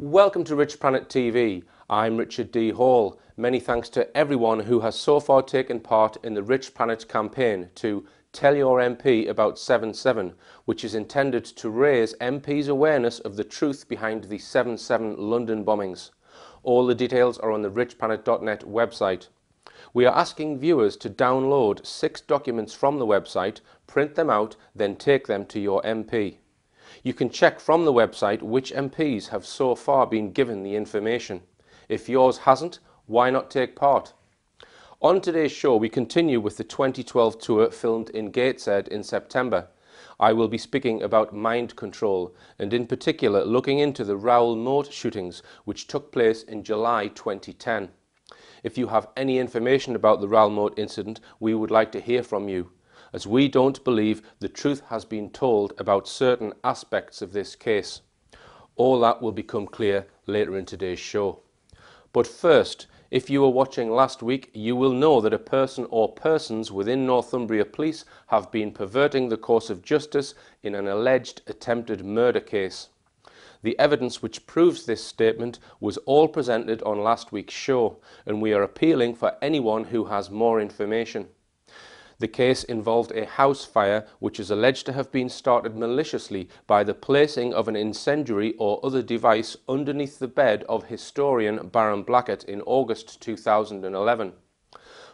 Welcome to Richplanet TV. I'm Richard D. Hall. Many thanks to everyone who has so far taken part in the Richplanet campaign to Tell Your MP About 7/7, which is intended to raise MPs' awareness of the truth behind the 7/7 London bombings. All the details are on the richplanet.net website. We are asking viewers to download 6 documents from the website, print them out, then take them to your MP. You can check from the website which MPs have so far been given the information. If yours hasn't, why not take part? On today's show, we continue with the 2012 tour filmed in Gateshead in September. I will be speaking about mind control and in particular looking into the Rowell Moat shootings which took place in July 2010. If you have any information about the Rowell Moat incident, we would like to hear from you, as we don't believe the truth has been told about certain aspects of this case. All that will become clear later in today's show. But first, if you were watching last week, you will know that a person or persons within Northumbria Police have been perverting the course of justice in an alleged attempted murder case. The evidence which proves this statement was all presented on last week's show, and we are appealing for anyone who has more information. The case involved a house fire which is alleged to have been started maliciously by the placing of an incendiary or other device underneath the bed of historian Baron Blackett in August 2011.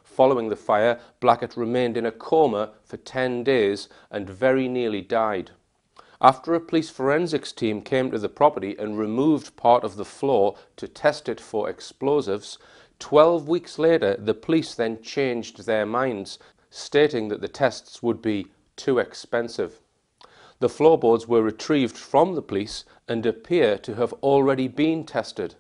Following the fire, Blackett remained in a coma for 10 days and very nearly died. After a police forensics team came to the property and removed part of the floor to test it for explosives, 12 weeks later the police then changed their minds, stating that the tests would be too expensive. The floorboards were retrieved from the police and appear to have already been tested.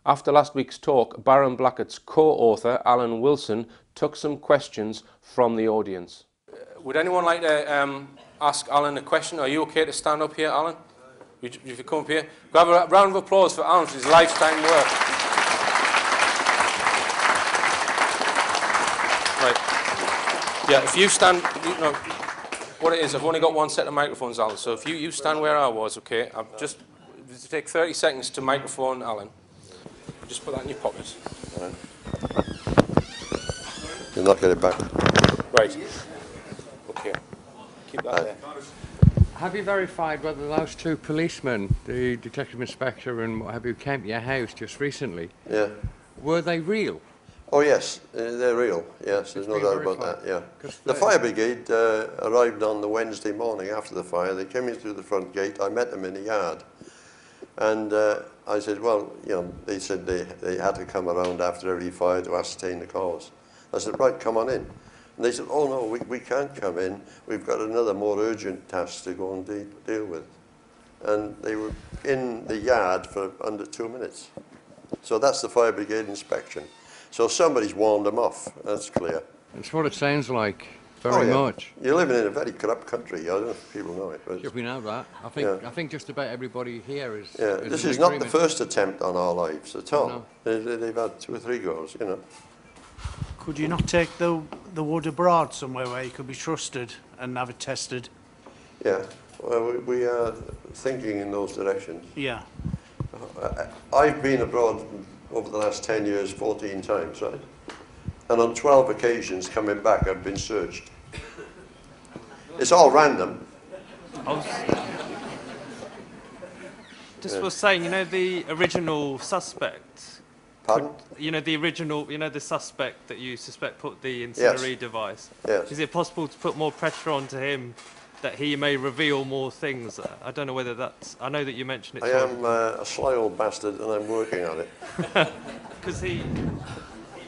After last week's talk, Baron Blackett's co-author Alan Wilson took some questions from the audience. Would anyone like to ask Alan a question? Are you okay to stand up here, Alan? If you come up here. Grab a round of applause for Alan for his lifetime work. Right. Yeah, if you stand, you know, what it is, I've only got one set of microphones, Alan, so if you stand where I was, okay, I'll just take 30 seconds to microphone Alan. Just put that in your pocket. Right. You'll not get it back. Right. Okay. Keep that there. Have you verified whether those 2 policemen, the detective inspector and what have you, came to your house just recently? Yeah. Were they real? Oh yes, they're real. Yes, there's no doubt about that. Yeah. The fire brigade arrived on the Wednesday morning after the fire. They came in through the front gate. I met them in the yard, and I said, well, you know, they said they had to come around after every fire to ascertain the cause. I said, right, come on in. And they said, oh no, we can't come in. We've got another more urgent task to go and deal with. And they were in the yard for under 2 minutes. So that's the fire brigade inspection. So somebody's warned them off, that's clear. That's what it sounds like, very much. You're living in a very corrupt country, I don't know if people know it. But If we know that. I think just about everybody here is... Yeah, this is not the first attempt on our lives at all. No. They've had 2 or 3 goes, you know. Could you not take the wood abroad somewhere where you could be trusted and have it tested? Yeah, well, we are thinking in those directions. Yeah. I've been abroad over the last 10 years 14 times, right? And on 12 occasions coming back I've been searched. It's all random. Just was saying, you know, the original suspect. Pardon? You know, the suspect that you suspect put the incendiary device. Yes. Is it possible to put more pressure onto him that he may reveal more things? I don't know whether that's... I know that you mentioned it. I am a sly old bastard and I'm working on it. Because he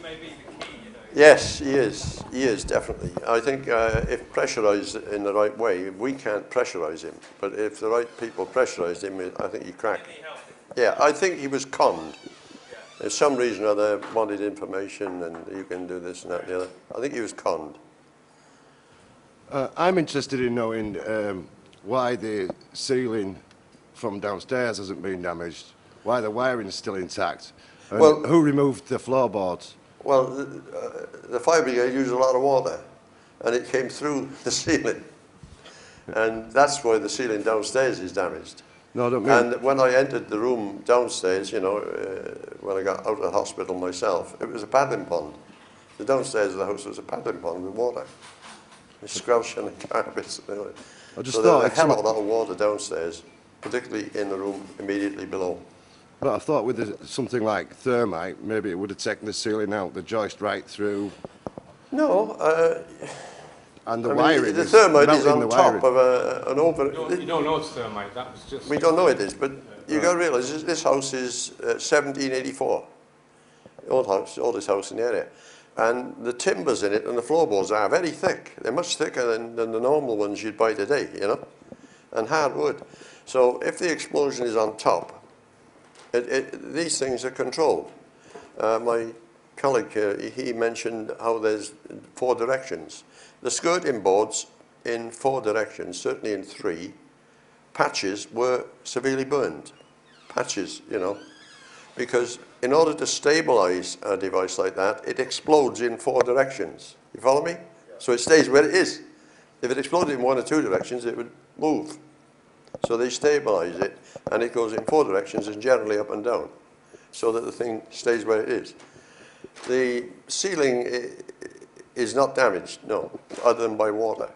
may be the key, you know. Yes, he is. He is, definitely. I think if pressurised in the right way, we can't pressurise him. But if the right people pressurised him, I think he'd crack. Yeah, I think he was conned. There's some reason or other wanted information and you can do this and that and the other. I think he was conned. I'm interested in knowing why the ceiling from downstairs hasn't been damaged, why the wiring is still intact, and who removed the floorboards. Well, the fire brigade used a lot of water, and it came through the ceiling. And that's why the ceiling downstairs is damaged. No, I don't mean. And when I entered the room downstairs, you know, when I got out of the hospital myself, it was a paddling pond. The downstairs of the house was a paddling pond with water. Squelching and carpets. Anyway. I just So there was thought a hell of a lot of water downstairs, particularly in the room immediately below. But I thought with something like thermite, maybe it would have taken the ceiling out, the joist right through. No, And the I mean, wiring the thermite is melting on the top wiring. of an open. You don't know it's thermite, that was just... We don't know it is, but you got to realise this house is 1784. Oldest house in the area. And the timbers in it and the floorboards are very thick. They're much thicker than the normal ones you'd buy today, you know, and hard wood. So if the explosion is on top, these things are controlled. My colleague, he mentioned how there's 4 directions. The skirting boards in 4 directions, certainly in 3, patches were severely burned. Patches, you know, because in order to stabilize a device like that, it explodes in 4 directions. You follow me? Yeah. So it stays where it is. If it exploded in 1 or 2 directions, it would move. So they stabilize it, and it goes in 4 directions and generally up and down, so that the thing stays where it is. The ceiling is not damaged, no, other than by water.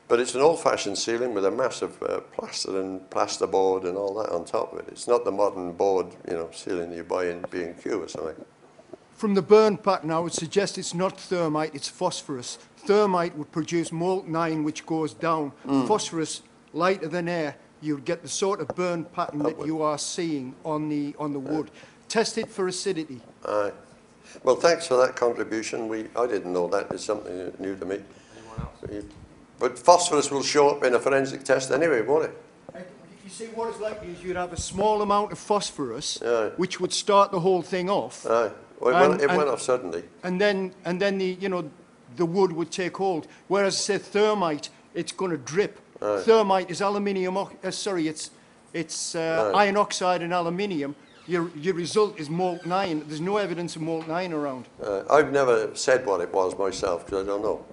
But it's an old-fashioned ceiling with a massive plaster and plasterboard and all that on top of it. It's not the modern board, you know, ceiling you buy in B&Q or something. From the burn pattern, I would suggest it's not thermite, it's phosphorus. Thermite would produce molten iron, which goes down. Phosphorus, lighter than air, you'd get the sort of burn pattern that you are seeing on the wood. Test it for acidity. Aye. Well, thanks for that contribution. I didn't know that. It's something new to me. Anyone else? But phosphorus will show up in a forensic test anyway, won't it? You see, what it's like is you'd have a small amount of phosphorus, Aye. which would start the whole thing off. Aye. Well, it went off suddenly. And then the wood would take hold. Whereas, say, thermite, it's going to drip. Aye. Thermite is aluminium. It's iron oxide and aluminium. Your result is molten iron. There's no evidence of molten iron around. I've never said what it was myself because I don't know.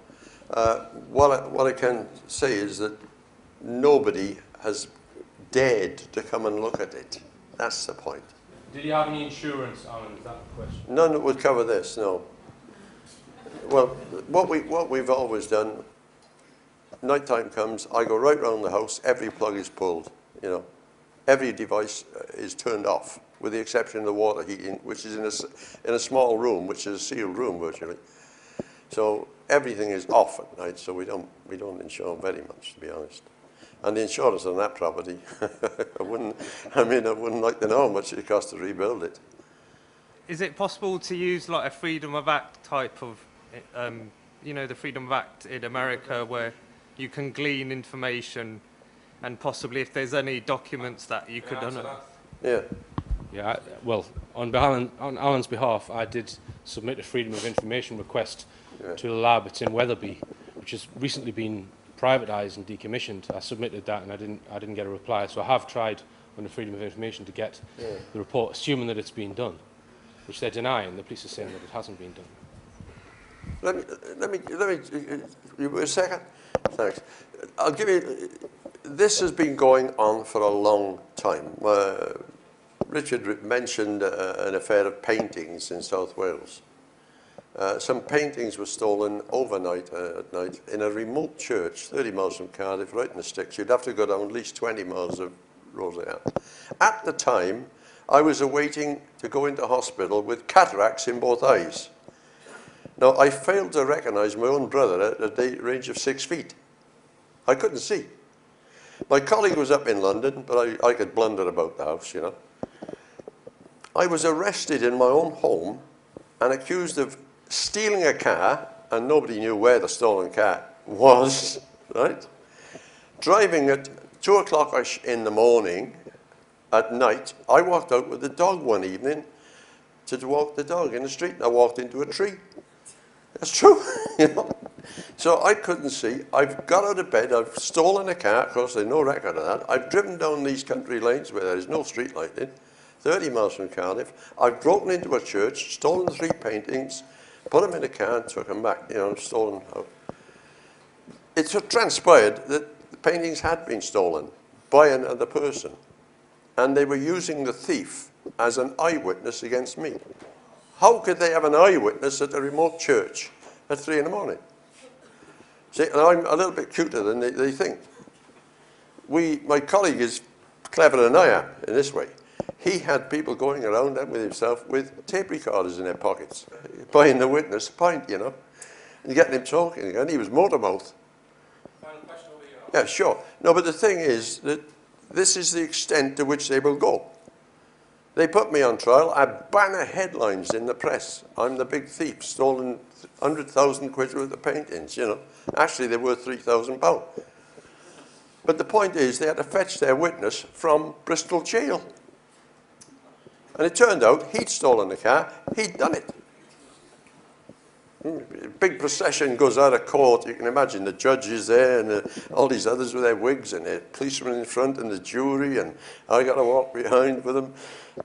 What I can say is that nobody has dared to come and look at it. That's the point. Did you have any insurance, Alan? Is that the question? None that would cover this, no. Well, what we've always done, night time comes, I go right round the house, every plug is pulled, you know. Every device is turned off, with the exception of the water heating, which is in a small room, which is a sealed room virtually. So everything is off at night, so we don't insure very much, to be honest. And the insurance on that property, I wouldn't like to know how much it costs to rebuild it. Is it possible to use like a Freedom of Act type of, you know, the Freedom of Act in America, where you can glean information and possibly if there's any documents that you could... Yeah. Yeah, well, on Alan's behalf, I did submit a Freedom of Information request to the lab. It's in Wetherby, which has recently been privatised and decommissioned. I submitted that and I didn't get a reply. So I have tried under Freedom of Information to get the report, assuming that it's been done, which they're denying. The police are saying that it hasn't been done. Let me, a second. Thanks. I'll give you, this has been going on for a long time. Richard mentioned an affair of paintings in South Wales. Some paintings were stolen overnight at night in a remote church, 30 miles from Cardiff, right in the sticks. You'd have to go down at least 20 miles of road like that. At the time, I was awaiting to go into hospital with cataracts in both eyes. Now, I failed to recognise my own brother at a range of 6 feet. I couldn't see. My colleague was up in London, but I could blunder about the house, you know. I was arrested in my own home and accused of stealing a car, and nobody knew where the stolen car was, right? Driving at 2 o'clock-ish in the morning, at night, I walked out with the dog one evening to walk the dog in the street, and I walked into a tree. That's true, you know. So I couldn't see. I've got out of bed, I've stolen a car, of course there's no record of that. I've driven down these country lanes where there is no street lighting, 30 miles from Cardiff. I've broken into a church, stolen 3 paintings, put them in a car and took them back, you know, stolen out. It transpired that the paintings had been stolen. by another person. And they were using the thief as an eyewitness against me. How could they have an eyewitness at a remote church at 3 in the morning? See, and I'm a little bit cuter than they think. My colleague is cleverer than I am in this way. He had people going around and with himself with tape recorders in their pockets, buying the witness a pint, you know, and getting him talking, and he was motor mouth. Final question over here. Yeah, sure. No, but the thing is that this is the extent to which they will go. They put me on trial. I had banner headlines in the press. I'm the big thief, stolen 100,000 quid worth of paintings, you know. Actually, they were £3,000. But the point is, they had to fetch their witness from Bristol jail. And it turned out he'd stolen the car, he'd done it. Big procession goes out of court. You can imagine the judge is there and all these others with their wigs and the policemen in front and the jury, and I got to walk behind with them.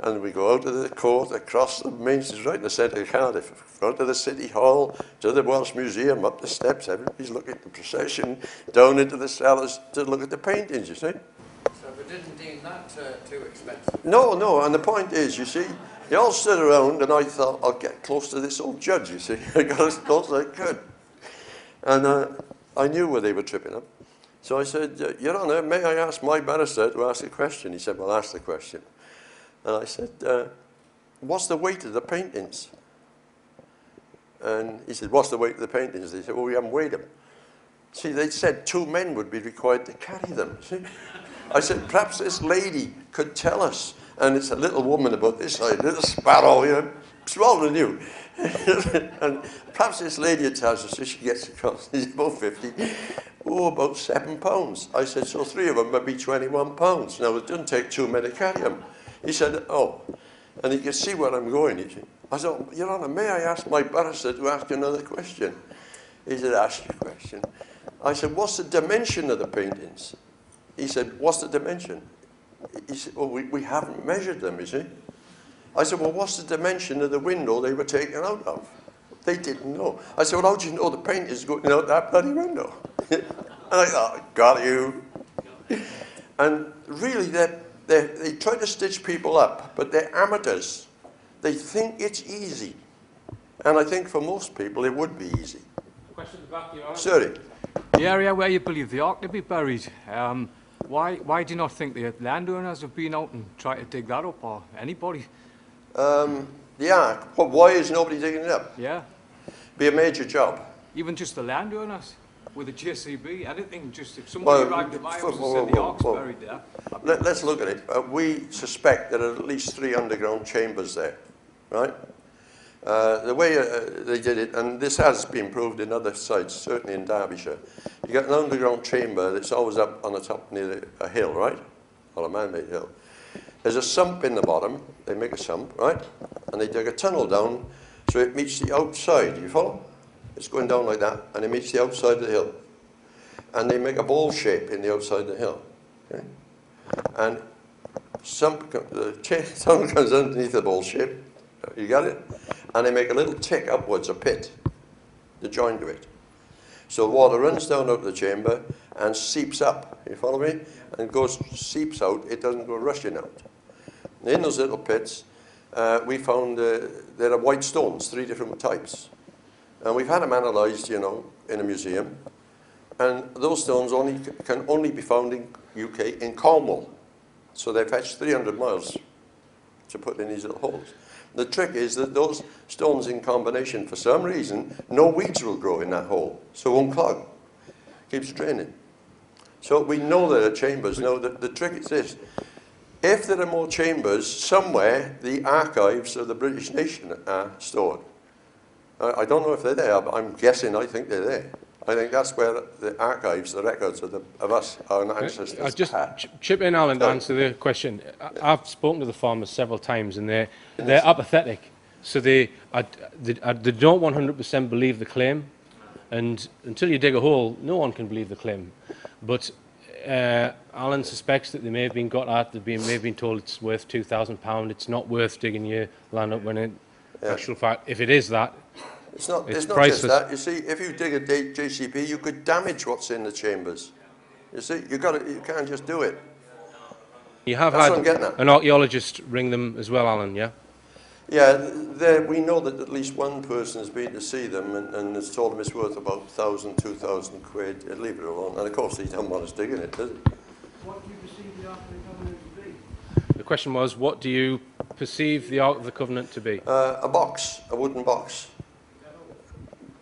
And we go out of the court, across the main street, right in the centre of Cardiff, front of the City Hall, to the Welsh Museum, up the steps. Everybody's looking at the procession, down into the cellars to look at the paintings, you see. So we didn't deem that too expensive? No, no, and the point is, you see, they all stood around and I thought, I'll get close to this old judge, you see. I got as close as I could. And I knew where they were tripping up. So I said, Your Honour, may I ask my barrister to ask a question? He said, well, ask the question. And I said, what's the weight of the paintings? And he said, what's the weight of the paintings? They said, well, we haven't weighed them. See, they said 2 men would be required to carry them. See? I said, perhaps this lady could tell us. And it's a little woman about this size, little sparrow, you know, smaller than you. And perhaps this lady tells us, so she gets across, she's about 50, about £7. I said, so 3 of them would be £21. Now, it doesn't take 2 men to carry them. He said, oh, and you can see where I'm going, you see. I said, Your Honour, may I ask my barrister to ask another question? He said, ask your question. I said, what's the dimension of the paintings? He said, what's the dimension? He said, well, we haven't measured them, you see. I said, well, what's the dimension of the window they were taken out of? They didn't know. I said, well, how do you know the paint is going out that bloody window? And I thought, got you. And really, they try to stitch people up, but they're amateurs. They think it's easy. And I think for most people, it would be easy. Question at the back, Your Honour. Sorry. The area where you believe the ark to be buried, why do you not think the landowners have been out and tried to dig that up, or anybody? The ark, well, why is nobody digging it up? Yeah. Be a major job. Even just the landowners with a JCB, anything, just if somebody arrived at my house and said the ark's buried there. Let's look at it. We suspect there are at least 3 underground chambers there, right? The way they did it, and this has been proved in other sites, certainly in Derbyshire, you get an underground chamber that's always up on the top near a hill, right? Or a man-made hill. There's a sump in the bottom, they make a sump, right? And they dig a tunnel down so it meets the outside, you follow? It's going down like that, and it meets the outside of the hill. And they make a bowl shape in the outside of the hill, okay? And the tunnel comes underneath the bowl shape, you got it? And they make a little tick upwards, a pit, to join to it. So water runs down out of the chamber and seeps up, you follow me? And seeps out, it doesn't go rushing out. And in those little pits, we found there are white stones, 3 different types. And we've had them analysed, you know, in a museum. And those stones can only be found in UK, in Cornwall. So they fetched 300 miles to put in these little holes. The trick is that those stones in combination, for some reason, no weeds will grow in that hole, so it won't clog. Keeps draining. So we know there are chambers. Now, the trick is this. If there are more chambers, somewhere the archives of the British nation are stored. I don't know if they're there, but I'm guessing I think they're there. I think that's where the archives, the records of us, our ancestors I'll just chip in, Alan, to answer the question. I've spoken to the farmers several times, and they're apathetic. So they don't 100% believe the claim, and until you dig a hole, no one can believe the claim. But Alan suspects that they may have been got at, may have been told it's worth £2,000. It's not worth digging your land up when in actual fact, if it is that, it's not just that. You see, if you dig a JCB, you could damage what's in the chambers. You see, you can't just do it. You have That's what I'm had getting at. an archaeologist ring them as well, Alan, yeah? Yeah, we know that at least one person has been to see them and has told them it's worth about 1,000, 2,000 quid. Leave it alone. And of course, he doesn't want us digging it, does he? What do you perceive the Ark of the Covenant to be? The question was, what do you perceive the Ark of the Covenant to be? A box, a wooden box.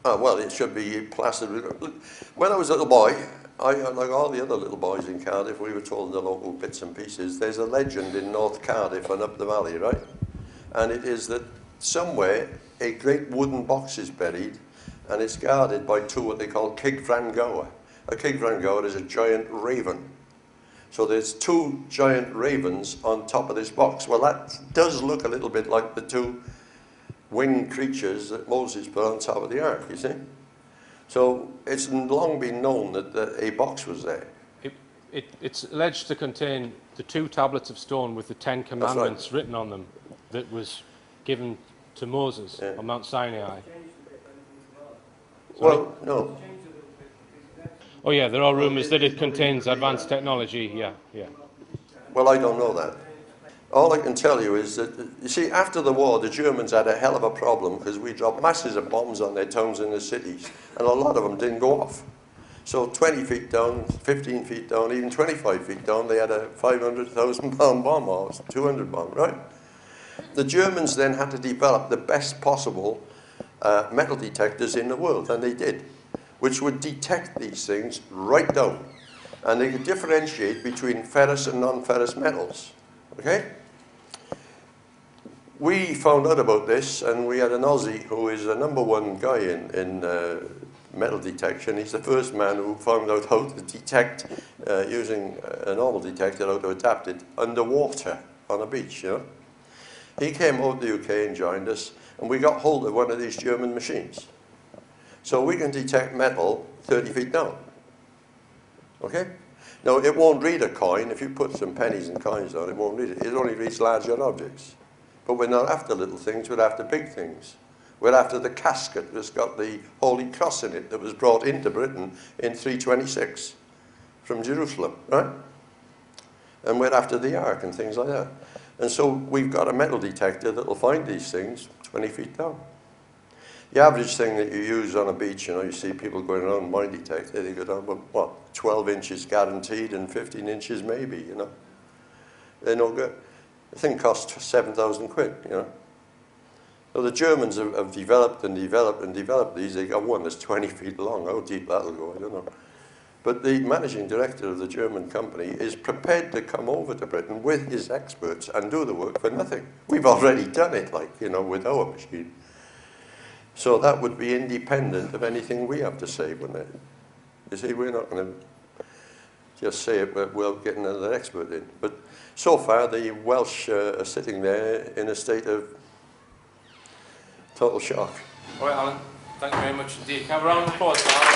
Oh, well, it should be plastered with... When I was a little boy, like all the other little boys in Cardiff, we were told the local bits and pieces. There's a legend in North Cardiff and up the valley, right? And it is that somewhere a great wooden box is buried and it's guarded by two what they call cigfrangoa. A cigfrangoa is a giant raven. So there's two giant ravens on top of this box. Well, that does look a little bit like the two winged creatures that Moses put on top of the ark, you see. So it's long been known that a box was there. It's alleged to contain the 2 tablets of stone with the 10 commandments written on them that was given to Moses on Mount Sinai. Well, no. Oh yeah, there are rumours that it contains advanced technology, yeah. Well, I don't know that. All I can tell you is that, you see, after the war, the Germans had a hell of a problem because we dropped masses of bombs on their towns and their cities, and a lot of them didn't go off. So 20 feet down, 15 feet down, even 25 feet down, they had a 500,000 pound bomb or 200 bomb, right? The Germans then had to develop the best possible metal detectors in the world, and they did, which would detect these things right down. And they could differentiate between ferrous and non-ferrous metals, okay? We found out about this, and we had an Aussie who is the #1 guy in metal detection. He's the first man who found out how to detect, using a normal detector, how to adapt it underwater on a beach, you know. He came out to the UK and joined us, and we got hold of one of these German machines. So we can detect metal 30 feet down, okay? Now, it won't read a coin. If you put some pennies and coins on it, won't read it. It only reads larger objects. But we're not after little things, we're after big things. We're after the casket that's got the Holy Cross in it that was brought into Britain in 326 from Jerusalem, right? And we're after the Ark and things like that. And so we've got a metal detector that will find these things 20 feet down. The average thing that you use on a beach, you know, you see people going around mine detector, they go down, what, 12 inches guaranteed and 15 inches maybe, you know. They're no good. The thing costs 7,000 quid, you know. So the Germans have developed and developed and developed these. They got one that's 20 feet long. How deep that'll go, I don't know. But the managing director of the German company is prepared to come over to Britain with his experts and do the work for nothing. We've already done it, like, you know, with our machine. So that would be independent of anything we have to say, wouldn't it? You see, we're not going to just say it, but we'll get another expert in. But so far, the Welsh are sitting there in a state of total shock. All right, Alan, thank you very much indeed. Can we have a round of applause for Alan?